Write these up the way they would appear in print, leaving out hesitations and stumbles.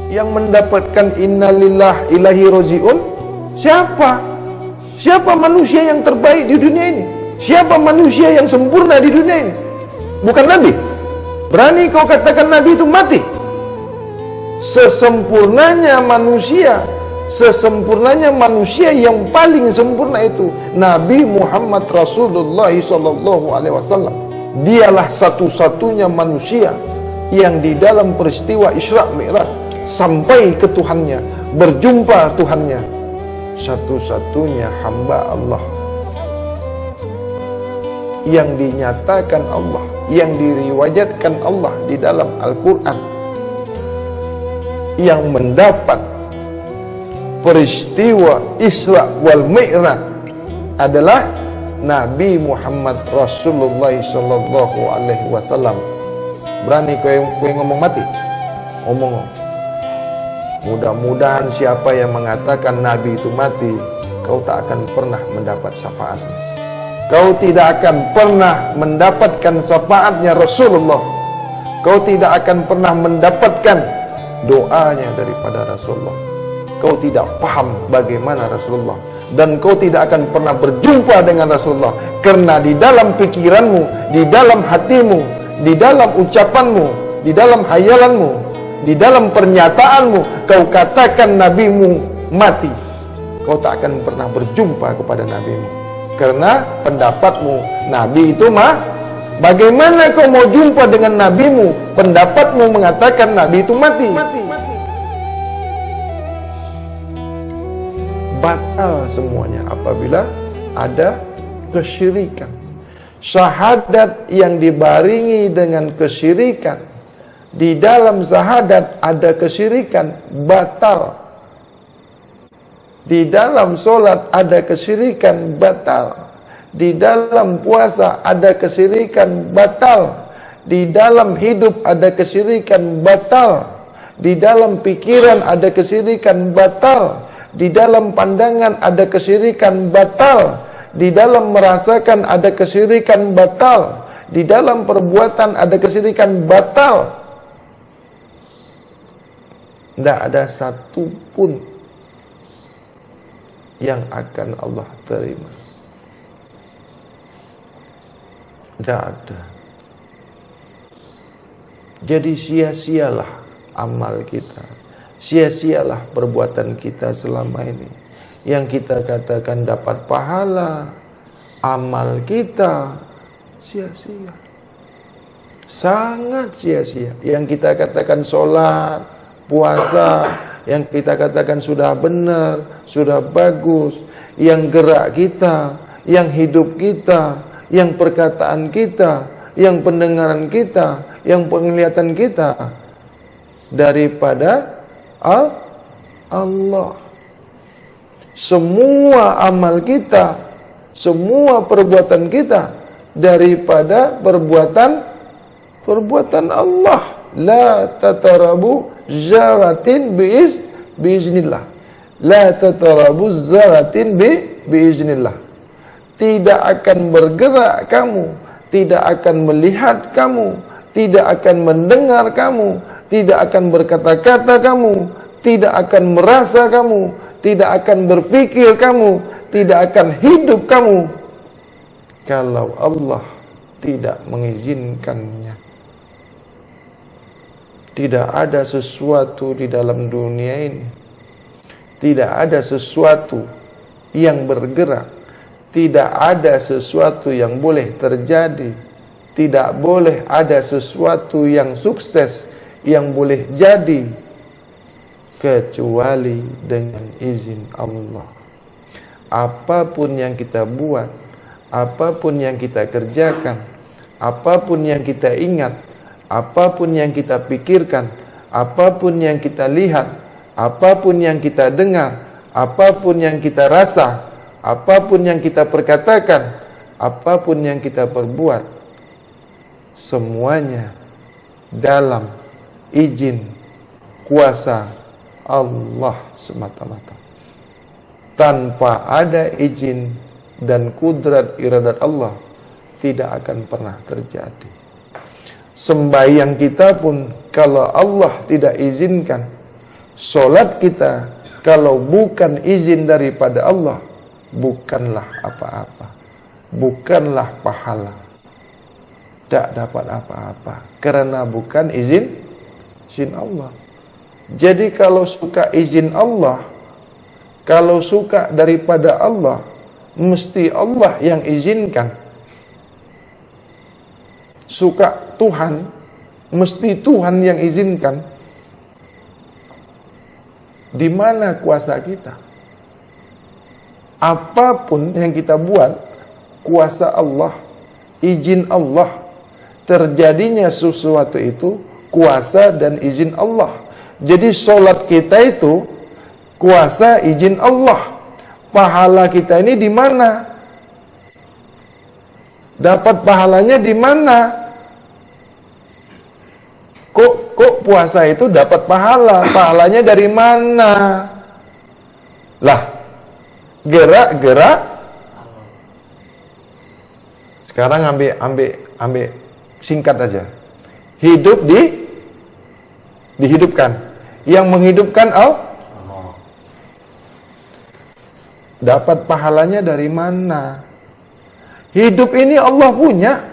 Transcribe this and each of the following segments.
yang mendapatkan innalillah ilahi roji'un? Siapa? Siapa manusia yang terbaik di dunia ini? Siapa manusia yang sempurna di dunia ini? Bukan Nabi. Berani kau katakan Nabi itu mati? Sesempurnanya manusia yang paling sempurna itu Nabi Muhammad Rasulullah SAW. Dialah satu-satunya manusia yang di dalam peristiwa Isra Mi'raj sampai ke Tuhannya, berjumpa Tuhannya, satu-satunya hamba Allah yang dinyatakan Allah, yang diriwayatkan Allah di dalam Al-Quran, yang mendapat peristiwa Isra wal Mi'raj adalah Nabi Muhammad Rasulullah SAW. Berani kau ngomong mati? Ngomong. Mudah-mudahan siapa yang mengatakan Nabi itu mati, kau tak akan pernah mendapat syafaatnya. Kau tidak akan pernah mendapatkan syafaatnya Rasulullah. Kau tidak akan pernah mendapatkan doanya daripada Rasulullah. Kau tidak paham bagaimana Rasulullah, dan kau tidak akan pernah berjumpa dengan Rasulullah, karena di dalam pikiranmu, di dalam hatimu, di dalam ucapanmu, di dalam hayalanmu, di dalam pernyataanmu, kau katakan nabimu mati. Kau tak akan pernah berjumpa kepada nabimu, karena pendapatmu nabi itu mah. Bagaimana kau mau jumpa dengan nabimu? Pendapatmu mengatakan nabi itu mati. Batal semuanya apabila ada kesyirikan. Syahadat yang dibaringi dengan kesyirikan, di dalam syahadat ada kesyirikan, batal. Di dalam solat ada kesyirikan, batal. Di dalam puasa ada kesyirikan, batal. Di dalam hidup ada kesyirikan, batal. Di dalam pikiran ada kesyirikan, batal. Di dalam pandangan ada kesyirikan, batal. Di dalam merasakan ada kesyirikan, batal. Di dalam perbuatan ada kesyirikan, batal. Tidak ada satu pun yang akan Allah terima. Tidak ada. Jadi sia-sialah amal kita, sia-sialah perbuatan kita selama ini. Yang kita katakan dapat pahala, amal kita sia-sia, sangat sia-sia. Yang kita katakan sholat, puasa, yang kita katakan sudah benar, sudah bagus, yang gerak kita, yang hidup kita, yang perkataan kita, yang pendengaran kita, yang penglihatan kita, daripada Allah. Semua amal kita, semua perbuatan kita daripada perbuatan Allah. La tatarabu zaratin biiznillah. La tatarabu zaratin biiznillah. Tidak akan bergerak kamu, tidak akan melihat kamu, tidak akan mendengar kamu, tidak akan berkata-kata kamu, tidak akan merasa kamu, tidak akan berpikir kamu, tidak akan hidup kamu, kalau Allah tidak mengizinkannya. Tidak ada sesuatu di dalam dunia ini, tidak ada sesuatu yang bergerak, tidak ada sesuatu yang boleh terjadi, tidak boleh ada sesuatu yang sukses yang boleh jadi kecuali dengan izin Allah. Apapun yang kita buat, apapun yang kita kerjakan, apapun yang kita ingat, apapun yang kita pikirkan, apapun yang kita lihat, apapun yang kita dengar, apapun yang kita rasa, apapun yang kita perkatakan, apapun yang kita perbuat, semuanya dalam izin kuasa Allah semata-mata. Tanpa ada izin dan kudrat iradat Allah, tidak akan pernah terjadi. Sembahyang kita pun kalau Allah tidak izinkan, Solat kita kalau bukan izin daripada Allah, bukanlah apa-apa, bukanlah pahala, tidak dapat apa-apa, karena bukan izin Allah. Jadi kalau suka izin Allah, kalau suka daripada Allah, mesti Allah yang izinkan. Suka Tuhan, mesti Tuhan yang izinkan. Di mana kuasa kita? Apapun yang kita buat, kuasa Allah, izin Allah. Terjadinya sesuatu itu kuasa dan izin Allah. Jadi solat kita itu kuasa izin Allah. Pahala kita ini di mana? Dapat pahalanya di mana? Kok puasa itu dapat pahala? Pahalanya dari mana? Lah, gerak-gerak. Sekarang ambil singkat aja. Hidup dihidupkan. Yang menghidupkan Allah. Dapat pahalanya dari mana? Hidup ini Allah punya.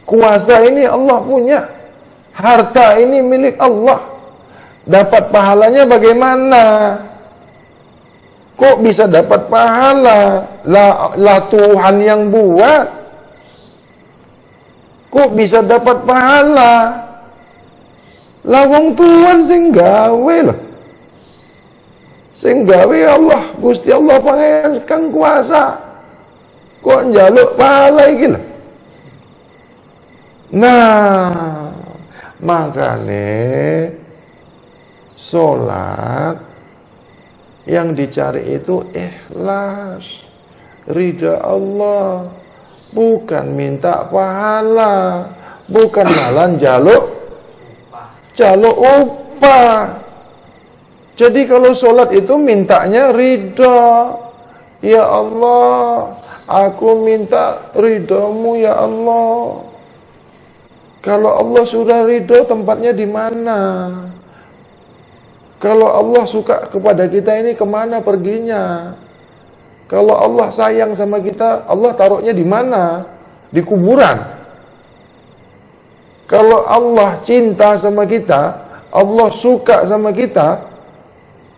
Kuasa ini Allah punya. Harta ini milik Allah. Dapat pahalanya bagaimana? Kok bisa dapat pahala? Lah Tuhan yang buat. Kok bisa dapat pahala? Lah wong Tuhan sing gawe loh. Sing gawe Allah, Gusti Allah pangeran kang kuasa. Kok njaluk pahala iki lho. Nah, makanya salat yang dicari itu ikhlas, ridha Allah, bukan minta pahala, bukan malah njaluk upah. Jadi kalau sholat itu mintanya ridha. Ya Allah, aku minta ridhamu ya Allah. Kalau Allah sudah ridha, tempatnya di mana? Kalau Allah suka kepada kita ini, kemana perginya? Kalau Allah sayang sama kita, Allah taruhnya di mana? Di kuburan. Kalau Allah cinta sama kita, Allah suka sama kita,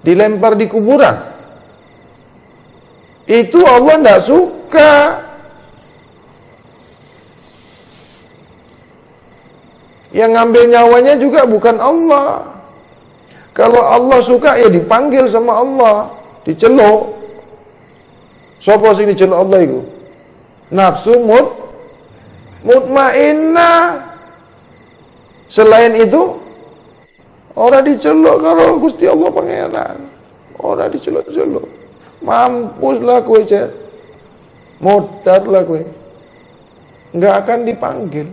dilempar di kuburan. Itu Allah tidak suka. Yang ngambil nyawanya juga bukan Allah. Kalau Allah suka ya dipanggil sama Allah, diceluk. Sopo sing diceluk Allah itu? Nafsu mutmainnah. Selain itu, orang diceluk kalau Gusti Allah pangeran. Orang diceluk-celuk. Mampuslah kowe, Cek. Modarlah kowe. Enggak akan dipanggil.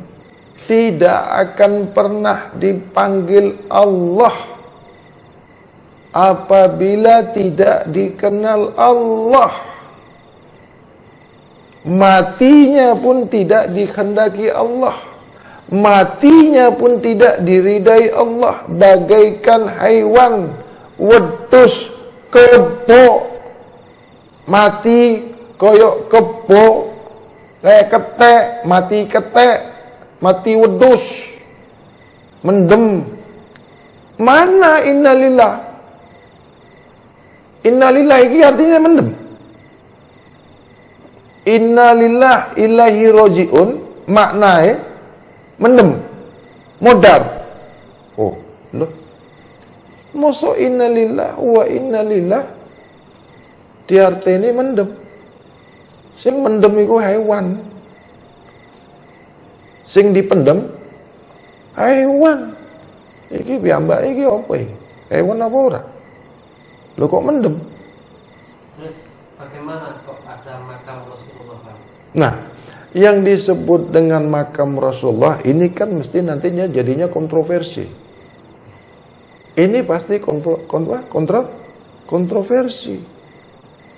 Tidak akan pernah dipanggil Allah apabila tidak dikenal Allah. Matinya pun tidak dikehendaki Allah. Matinya pun tidak diridai Allah. Bagaikan haiwan, wedhus, kebo. Mati koyok kebo, kayak ketek, mati ketek, mati wedhus, mendem. Mana innalillah? Innalillah ini artinya mendem. Innalillah ilahi roji'un, maknanya mendem, modar. Oh, loh. Masa innalillah wa innalillah diarteni mendem. Sing mendem iku hewan. Sing dipendem hewan. Iki piyambak iki apa iki? Hewan apa ora? Lho kok mendem? Terus bagaimana kok ada makam Rasulullah? Nah, yang disebut dengan makam Rasulullah ini kan mesti nantinya jadinya kontroversi. Ini pasti kontroversi.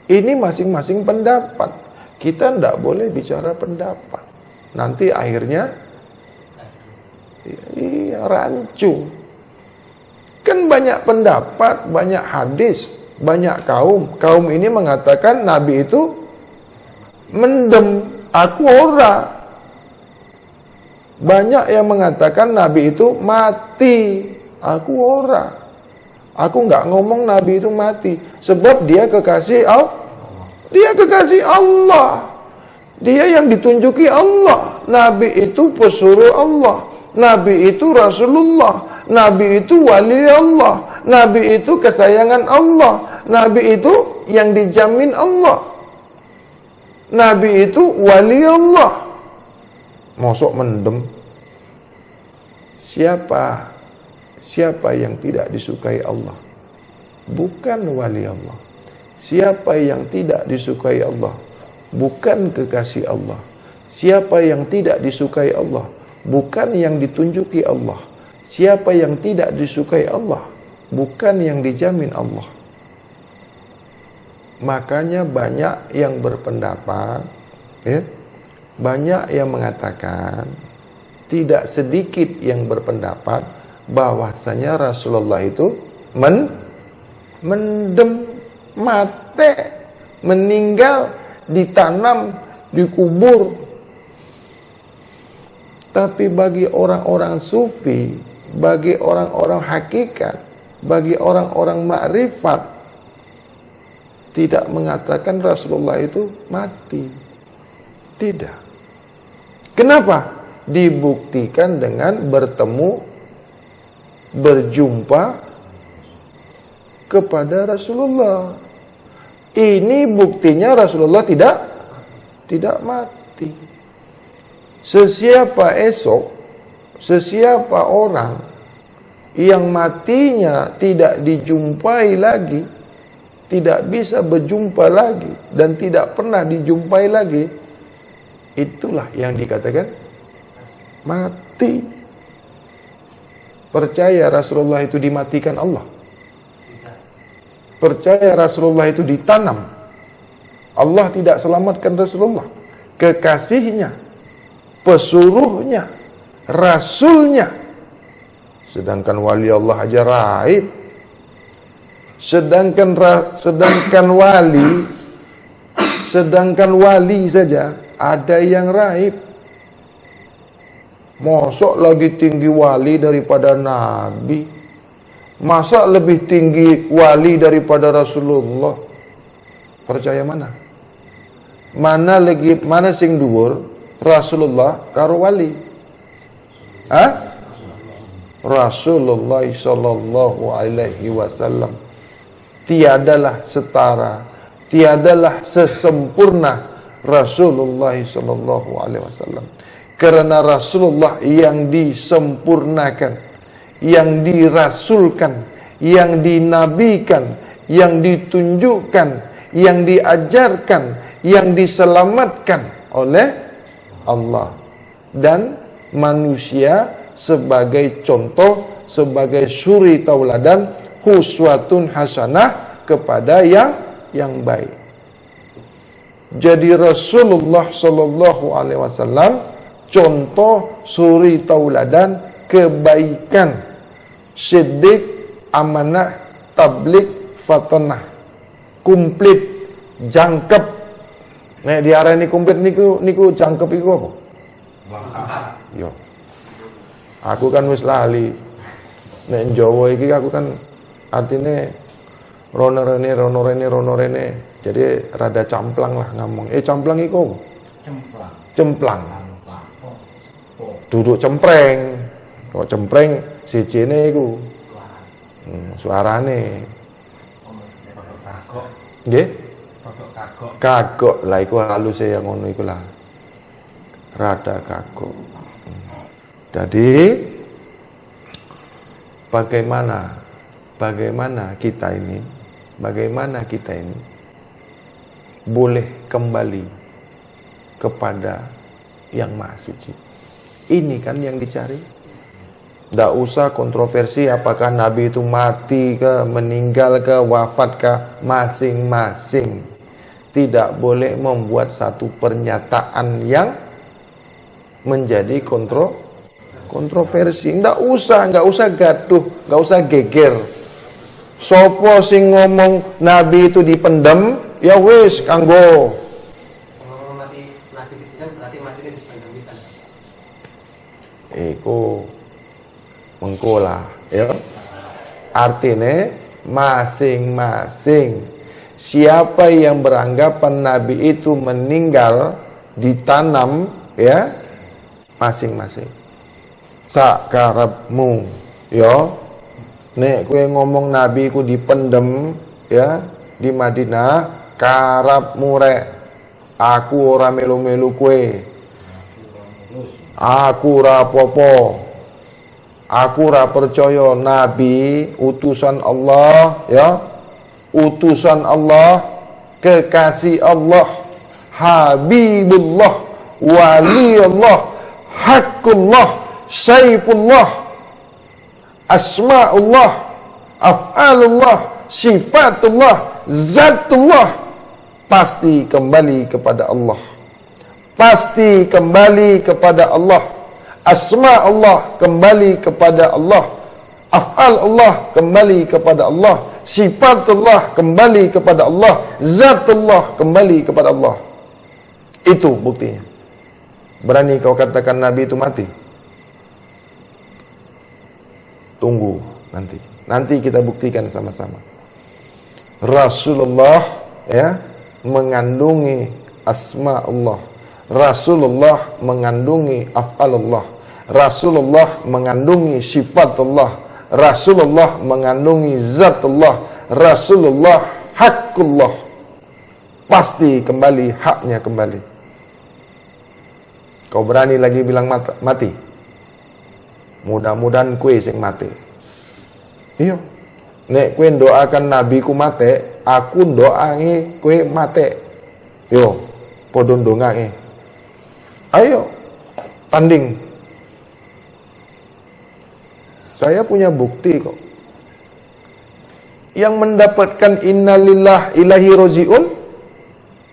Ini masing-masing pendapat. Kita tidak boleh bicara pendapat. Nanti akhirnya iya rancu. Kan banyak pendapat, banyak hadis, banyak kaum. Kaum ini mengatakan Nabi itu mendem, aku ora. Banyak yang mengatakan Nabi itu mati, aku ora. Aku nggak ngomong Nabi itu mati, sebab dia kekasih Allah. Dia kekasih Allah. Dia yang ditunjuki Allah. Nabi itu pesuruh Allah. Nabi itu Rasulullah. Nabi itu wali Allah. Nabi itu kesayangan Allah. Nabi itu yang dijamin Allah. Nabi itu wali Allah. Mosok mendem. Siapa yang tidak disukai Allah? Bukan wali Allah. Siapa yang tidak disukai Allah? Bukan kekasih Allah. Siapa yang tidak disukai Allah? Bukan yang ditunjuki Allah. Siapa yang tidak disukai Allah? Bukan yang dijamin Allah. Makanya banyak yang berpendapat, ya, banyak yang mengatakan, tidak sedikit yang berpendapat bahwasanya Rasulullah itu mendem, mati, meninggal, ditanam, dikubur. Tapi bagi orang-orang sufi, bagi orang-orang hakikat, bagi orang-orang makrifat, tidak mengatakan Rasulullah itu mati. Tidak. Kenapa? Dibuktikan dengan bertemu, berjumpa kepada Rasulullah. Ini buktinya Rasulullah tidak mati. Sesiapa orang yang matinya tidak dijumpai lagi, tidak bisa berjumpa lagi, dan tidak pernah dijumpai lagi, itulah yang dikatakan mati. Percaya Rasulullah itu dimatikan Allah? Percaya Rasulullah itu ditanam? Allah tidak selamatkan Rasulullah, kekasihnya, pesuruhnya, rasulnya. Sedangkan wali Allah aja raib. Sedangkan wali saja ada yang raib. Mosok lagi tinggi wali daripada Nabi? Masa lebih tinggi wali daripada Rasulullah? Percaya mana? Mana sing dhuwur? Rasulullah karo wali? Rasulullah sallallahu alaihi wasallam tiadalah setara, tiadalah sesempurna Rasulullah sallallahu alaihi wasallam. Karena Rasulullah yang disempurnakan, yang dirasulkan, yang dinabikan, yang ditunjukkan, yang diajarkan, yang diselamatkan oleh Allah, dan manusia sebagai contoh, sebagai suri tauladan, uswatun hasanah kepada yang baik. Jadi Rasulullah sallallahu alaihi wasallam contoh suri tauladan kebaikan, siddiq, amanah, tabligh, fatanah, komplit, jangkep. Nek diarani komplit niku jangkep iku apa? Yo. Aku kan wis lali. Nek Jawa iki aku kan artine rono rene. Jadi rada camplang lah ngomong. Camplang iku apa? Cemplang. Duduk cempreng. Kok cempreng sijine iku. Suarane. Nggih? Kagok lah iku halus yang ngono iku lah. Rada kagok. Jadi bagaimana kita ini boleh kembali kepada yang Maha Suci. Ini kan yang dicari. Tidak usah kontroversi apakah Nabi itu mati ke, meninggal ke, wafat ke, masing-masing. Tidak boleh membuat satu pernyataan yang menjadi kontroversi. Kontroversi, nggak usah gaduh, nggak usah geger. Sopo sing ngomong Nabi itu dipendem, ya wis kanggo. Kalau mati Nabi dipendam berarti mati ini bisa. Iku mengkola, ya. Artinya masing-masing siapa yang beranggapan Nabi itu meninggal ditanam, ya, masing-masing. Sakarepmu, ya. Nek kowe ngomong Nabi ku dipendem, ya, di Madinah, karepmu rek. Aku ora melu-melu kowe. Aku ora apa-apa. Aku ora percaya Nabi utusan Allah, ya. Utusan Allah, kekasih Allah, Habibullah, Waliullah, Haqqullah, Saifullah, Asma'ullah, Af'alullah, Sifatullah, Zatullah. Pasti kembali kepada Allah. Pasti kembali kepada Allah. Asma Allah kembali kepada Allah. Af'al Allah kembali kepada Allah. Sifatullah kembali kepada Allah. Zatullah kembali kepada Allah. Itu buktinya. Berani kau katakan Nabi itu mati? Tunggu nanti. Nanti kita buktikan sama-sama. Rasulullah, ya, mengandungi asma Allah. Rasulullah mengandungi af'alullah. Rasulullah mengandungi sifatullah. Rasulullah mengandungi zatullah. Rasulullah haqqullah. Pasti kembali, haknya kembali. Kau berani lagi bilang mati? Mudah-mudahan kue sing mati. Iya. Nek kue doakan nabiku mati, aku doangi kue mati. Yo, podo ndongae. Ayo, tanding. Saya punya bukti kok. Yang mendapatkan innalillah ilahi roji'un,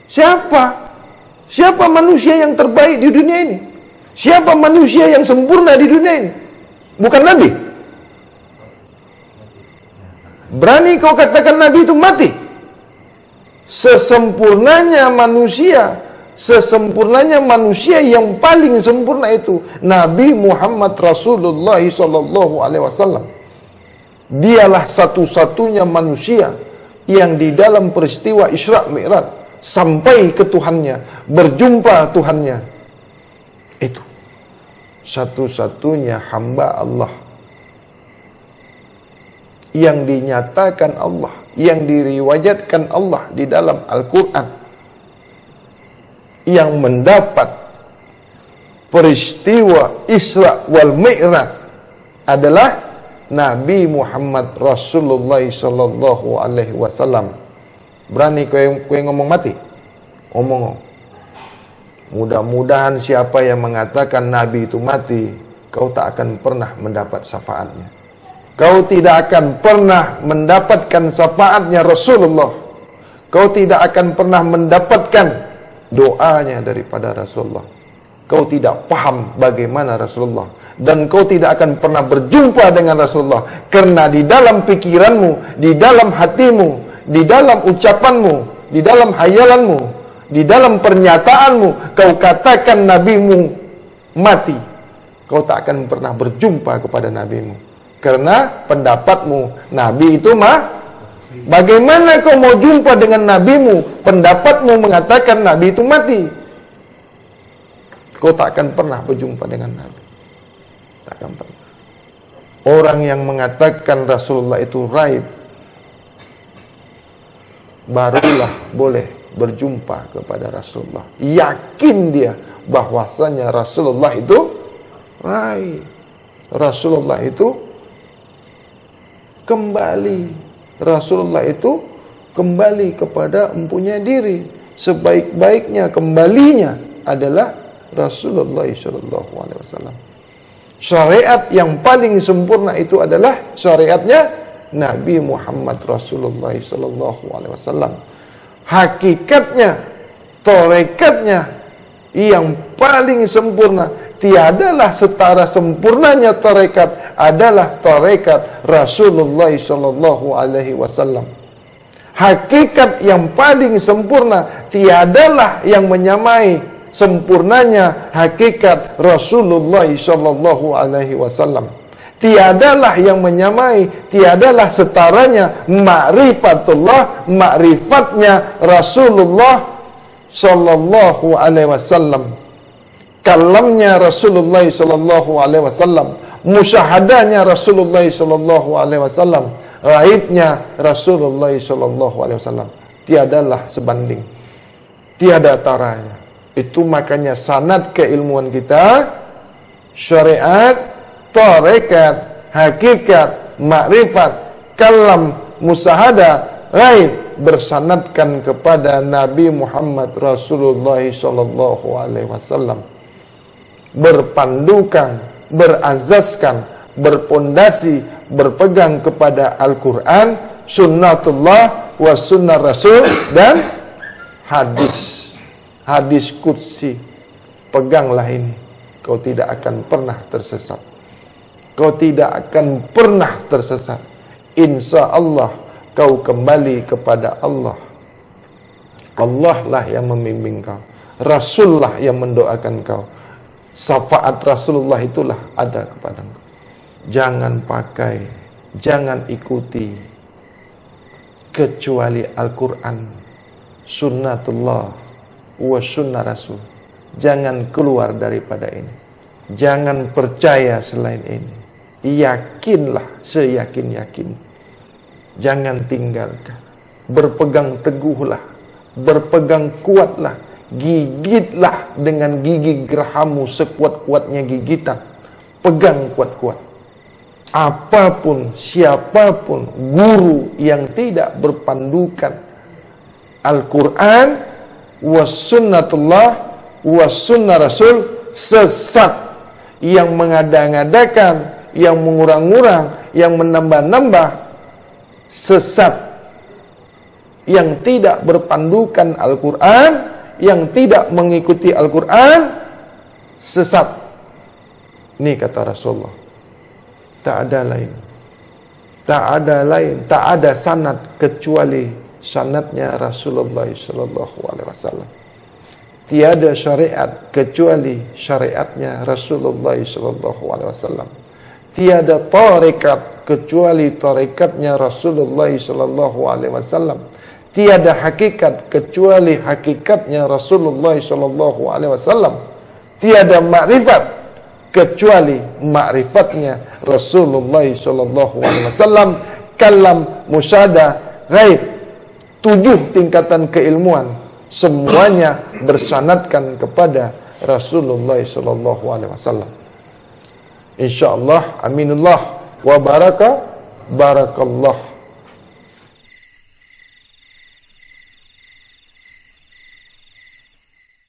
siapa? Siapa manusia yang terbaik di dunia ini? Siapa manusia yang sempurna di dunia ini? Bukan Nabi. Berani kau katakan Nabi itu mati? Sesempurnanya manusia yang paling sempurna itu Nabi Muhammad Rasulullah SAW. Dialah satu-satunya manusia yang di dalam peristiwa Isra Mi'raj sampai ke Tuhannya, berjumpa Tuhannya. Itu satu-satunya hamba Allah yang dinyatakan Allah, yang diriwayatkan Allah di dalam Al-Quran, yang mendapat peristiwa Isra wal Mi'raj adalah Nabi Muhammad Rasulullah sallallahu alaihi wasallam. Berani kowe ngomong mati? Omong. Mudah-mudahan siapa yang mengatakan Nabi itu mati, kau tak akan pernah mendapat syafaatnya. Kau tidak akan pernah mendapatkan syafaatnya Rasulullah. Kau tidak akan pernah mendapatkan doanya daripada Rasulullah. Kau tidak paham bagaimana Rasulullah, dan kau tidak akan pernah berjumpa dengan Rasulullah, karena di dalam pikiranmu, di dalam hatimu, di dalam ucapanmu, di dalam hayalanmu, di dalam pernyataanmu, kau katakan nabimu mati. Kau tak akan pernah berjumpa kepada nabimu, karena pendapatmu nabi itu bagaimana kau mau jumpa dengan nabimu? Pendapatmu mengatakan nabi itu mati. Kau tak akan pernah berjumpa dengan nabi. Tak akan pernah. Orang yang mengatakan Rasulullah itu raib, barulah boleh berjumpa kepada Rasulullah. Yakin dia bahwasanya Rasulullah itu raib. Rasulullah itu kembali. Rasulullah itu kembali kepada empunya diri. Sebaik-baiknya kembalinya adalah Rasulullah SAW. Syariat yang paling sempurna itu adalah syariatnya Nabi Muhammad Rasulullah SAW. Hakikatnya, tarekatnya yang paling sempurna, tiadalah setara sempurnanya tarekat adalah tarekat Rasulullah sallallahu alaihi wasallam. Hakikat yang paling sempurna tiadalah yang menyamai sempurnanya hakikat Rasulullah sallallahu alaihi wasallam. Tiadalah yang menyamai, tiadalah setaranya ma'rifatullah, ma'rifatnya Rasulullah sallallahu alaihi wasallam. Kalamnya Rasulullah sallallahu alaihi wasallam, musyahadahnya Rasulullah sallallahu alaihi wasallam, raibnya Rasulullah sallallahu alaihi wasallam. Tiadalah sebanding, tiada taranya. Itu makanya sanad keilmuan kita, syariat, tarekat, hakikat, makrifat, kalam, musyahadah, raib bersanadkan kepada Nabi Muhammad Rasulullah sallallahu alaihi wasallam. Berpandukan, berazaskan, berpondasi, berpegang kepada Al-Quran, sunnatullah, wa sunnah Rasul, dan hadis. Hadis qudsi. Peganglah ini, kau tidak akan pernah tersesat. Kau tidak akan pernah tersesat. Insya Allah kau kembali kepada Allah. Allah lah yang membimbing kau, Rasul lah yang mendoakan kau. Syafaat Rasulullah itulah ada kepada engkau. Jangan pakai, jangan ikuti kecuali Al-Quran, sunnatullah, wa sunnah Rasul. Jangan keluar daripada ini. Jangan percaya selain ini. Yakinlah seyakin-yakin. Jangan tinggalkan. Berpegang teguhlah, berpegang kuatlah. Gigitlah dengan gigi gerahamu sekuat-kuatnya gigitan. Pegang kuat-kuat. Apapun, siapapun guru yang tidak berpandukan Al-Quran was sunnatullah was sunnah Rasul, sesat. Yang mengada-ngadakan, yang mengurang-urang, yang menambah-nambah, sesat. Yang tidak berpandukan Al-Quran, yang tidak mengikuti Al-Quran, sesat. Ini kata Rasulullah. Tak ada lain. Tak ada lain. Tak ada sanad kecuali sanadnya Rasulullah sallallahu alaihi wasallam. Tiada syariat kecuali syariatnya Rasulullah sallallahu alaihi wasallam. Tiada tarekat kecuali tarekatnya Rasulullah sallallahu alaihi wasallam. Tiada hakikat kecuali hakikatnya Rasulullah sallallahu alaihi wasallam. Tiada makrifat kecuali makrifatnya Rasulullah sallallahu alaihi wasallam. Kalam, musyahadah, ghaib. 7 tingkatan keilmuan semuanya bersanadkan kepada Rasulullah sallallahu alaihi wasallam. Insyaallah, aminullah wa barakallah.